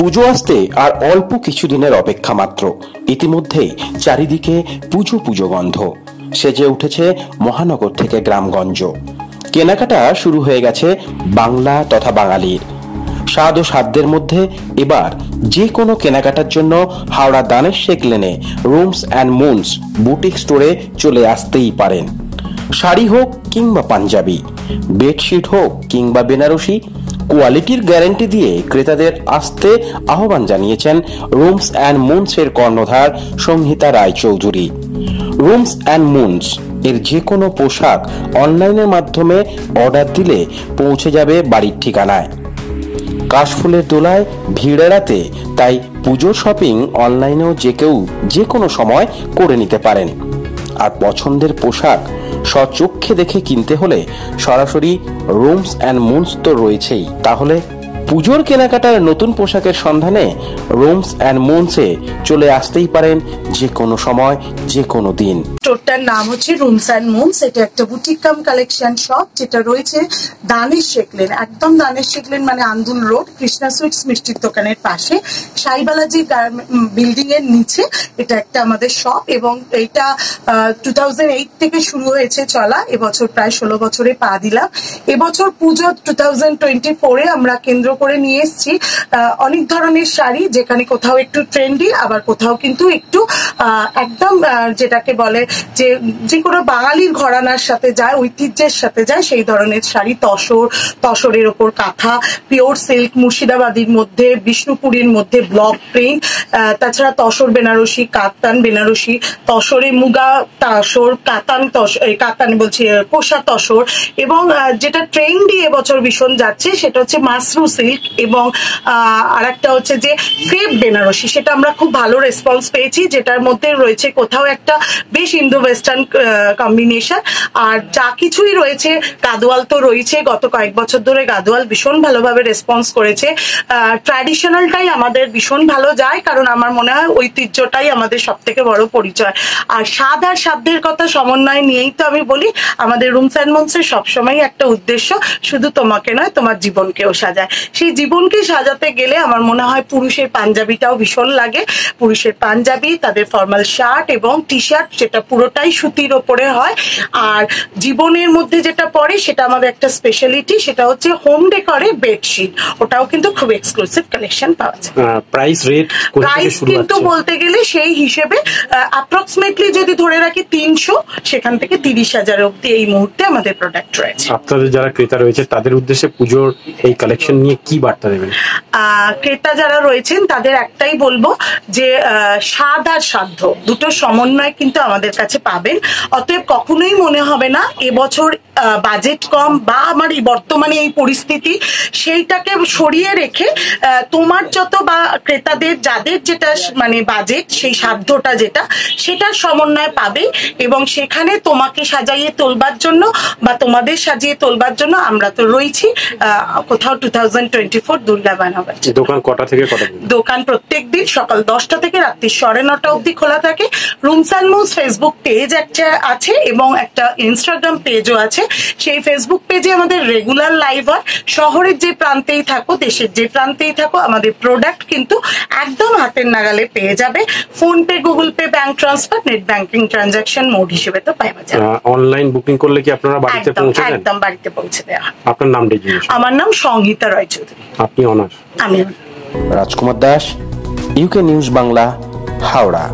পুজো আসতে আর অল্প কিছুদিনের অপেক্ষা মাত্র। ইতিমধ্যেই চারিদিকে পুজো পুজো গন্ধ সেজে উঠেছে মহানগর থেকে গ্রামগঞ্জ। কেনাকাটা শুরু হয়ে গেছে বাংলা তথা বাঙালির। স্বাদ ও সাধ্যের মধ্যে এবার যে কোনো কেনাকাটার জন্য হাওড়া দানের শেখ লেনে রুমস অ্যান্ড মুনস বুটিক স্টোরে চলে আসতেই পারেন। শাড়ি হোক কিংবা পাঞ্জাবি, বেডশিট হোক কিংবা বেনারসি, কোয়ালিটির গ্যারান্টি দিয়ে ক্রেতাদের আসতে আহ্বান জানিয়েছেন রুমস অ্যান্ড মুনস এর কর্ণধার সংহিতা রায়চৌধুরী। রুমস অ্যান্ড মুনস এর যে কোনো পোশাক অনলাইনের মাধ্যমে অর্ডার দিলে পৌঁছে যাবে বাড়ির ঠিকানায়। কাশফুলের দোলায় ভিড় এড়াতে তাই পুজোর শপিং অনলাইনেও যে কেউ যে কোনো সময় করে নিতে পারেন। আর পছন্দের পোশাক স্বচক্ষে দেখে কিনতে হলে সরাসরি রুমস অ্যান্ড মুনস তো রয়েছেই, তাহলে পুজোর কেনাকাটার নতুন পোশাকের সন্ধানে রুমস অ্যান্ড মুনসে চলে আসতেই পারেন যে কোনো সময় যে কোনো দিন। স্টোরটার নাম হচ্ছে রুমস অ্যান্ড মুনস। এটা একটা বুটিক কাম কালেকশন শপ যেটা রয়েছে দানের শেখ লেন, একদম দানের শেখ লেন মানে আন্দুল রোড, কৃষ্ণা সুইটস মিষ্টির দোকানের পাশে, সাইবালাজি বিল্ডিং এর নিচে এটা একটা আমাদের শপ। এবং এটা 2008 থেকে শুরু হয়েছে চলা, এবছর প্রায় 16 বছরে পা দিলাম। এবছর পুজো 2024-এ আমরা কেন্দ্র করে নিয়ে এসেছি অনেক ধরনের শাড়ি, যেখানে কোথাও একটু ট্রেন্ডি আবার কোথাও কিন্তু একটু একদম যেটাকে বলে যে কোনো বাঙালির ঘরানার সাথে যায়, ঐতিহ্যের সাথে যায় সেই ধরনের শাড়ি। তসরের ওপর কাঁথা, পিওর সিল্ক, মুর্শিদাবাদীর মধ্যে, বিষ্ণুপুরীর মধ্যে ব্লক প্রিন্ট, তাছাড়া তসর বেনারসি, কাতান বেনারসি, তসরে মুগা তসর, কাতান বলছি কোষা তসর, এবং যেটা ট্রেন্ডি এবছর ভীষণ যাচ্ছে সেটা হচ্ছে মাসরু সিল্ক, এবং আর একটা হচ্ছে যে ক্রেপ বেনারসি। সেটা আমরা খুব ভালো রেসপন্স পেয়েছি, যেটার মধ্যে রয়েছে কোথাও একটা বেশ ইন্দো ওয়েস্টার্ন কম্বিনেশন। আর যা কিছুই রয়েছে, গাদোয়াল তো রয়েছে, গত কয়েক বছর ধরে গাদোয়াল ভীষণ ভালোভাবে রেসপন্স করেছে। ট্র্যাডিশনালটাই আমাদের ভীষণ ভালো যায়, কারণ আমার মনে হয় ঐতিহ্যটাই আমাদের সব থেকে বড় পরিচয়। আর স্বাদ আর সাধ্যের কথা সমন্বয় নিয়েই তো আমি বলি আমাদের রুমস অ্যান্ড মুনসের সবসময় একটা উদ্দেশ্য, শুধু তোমাকে নয় তোমার জীবনকেও সাজায়। সেই জীবনকে সাজাতে গেলে আমার মনে হয় পুরুষের পাঞ্জাবিটাও ভীষণ লাগে। পুরুষের পাঞ্জাবি, তাদের ফর্মাল শার্ট এবং টি শার্ট, যেটা পুরোটাই সুতির ওপরে হয়। আর জীবনের মধ্যে যেটা পড়ে সেটা আমাদের একটা স্পেশালিটি, সেটা হচ্ছে হোম ডেকোরে বেডশিট। ওটাও কিন্তু খুব এক্সক্লুসিভ কালেকশন পাওয়া যায়। প্রাইস কিন্তু বলতে গেলে সেই হিসেবে অ্যাপ্রক্সিমেটলি যদি ধরে রাখি 300, সেখান থেকে 30,000 অব্দি এই মুহূর্তে আমাদের প্রোডাক্ট রয়েছে। আপনাদের যারা ক্রেতা রয়েছে তাদের উদ্দেশ্যে পুজোর এই কালেকশন নিয়ে কি বার্তা দেবেন? ক্রেতা যারা রয়েছেন তাদের একটাই বলবো যে স্বাদ আর সাধ্য দুটো সমন্বয় কিন্তু আমাদের কাছে পাবেন। অতএব কখনোই মনে হবে না এবছর বাজেট কম বা আমার এই বর্তমানে এই পরিস্থিতি, সেইটাকে সরিয়ে রেখে তোমার যত বা ক্রেতাদের যাদের যেটা মানে বাজেট, সেই সাধ্যটা যেটা, সেটার সমন্বয় পাবে। এবং সেখানে তোমাকে সাজাইয়ে তোলবার জন্য বা তোমাদের সাজিয়ে তোলবার জন্য আমরা তো রয়েছি কোথাও 2024 দুর্গাবান হবে। দোকান কটা থেকে কটা? দোকান প্রত্যেক দিন সকাল 10টা থেকে রাত্রি 9:30 অব্দি খোলা থাকে। Rooms and moons Facebook page একটা আছে এবং একটা ইনস্টাগ্রাম পেজও আছে। সেই ফেসবুক পেজে আমাদের রেগুলার লাইভ হয়। শহরের যে প্রান্তেই থাকো, দেশের যে প্রান্তেই থাকো, আমাদের প্রোডাক্ট কিন্তু একদম হাতের নাগালে পেয়ে যাবে। Phone pay, Google pay, bank transfer, net banking transaction mode হিসেবে তো পাওয়া যাবে। অনলাইন বুকিং করলে কি আপনারা বাড়িতে পৌঁছে দেন? একদম বাড়িতে পৌঁছে দেওয়া। আপনার নামটা কি? আমার নাম সংহিতা রায়চৌধুরী। আপনি অনার? আমি রাজকুমার দাস, ইউকে নিউজ বাংলা, হাওড়া।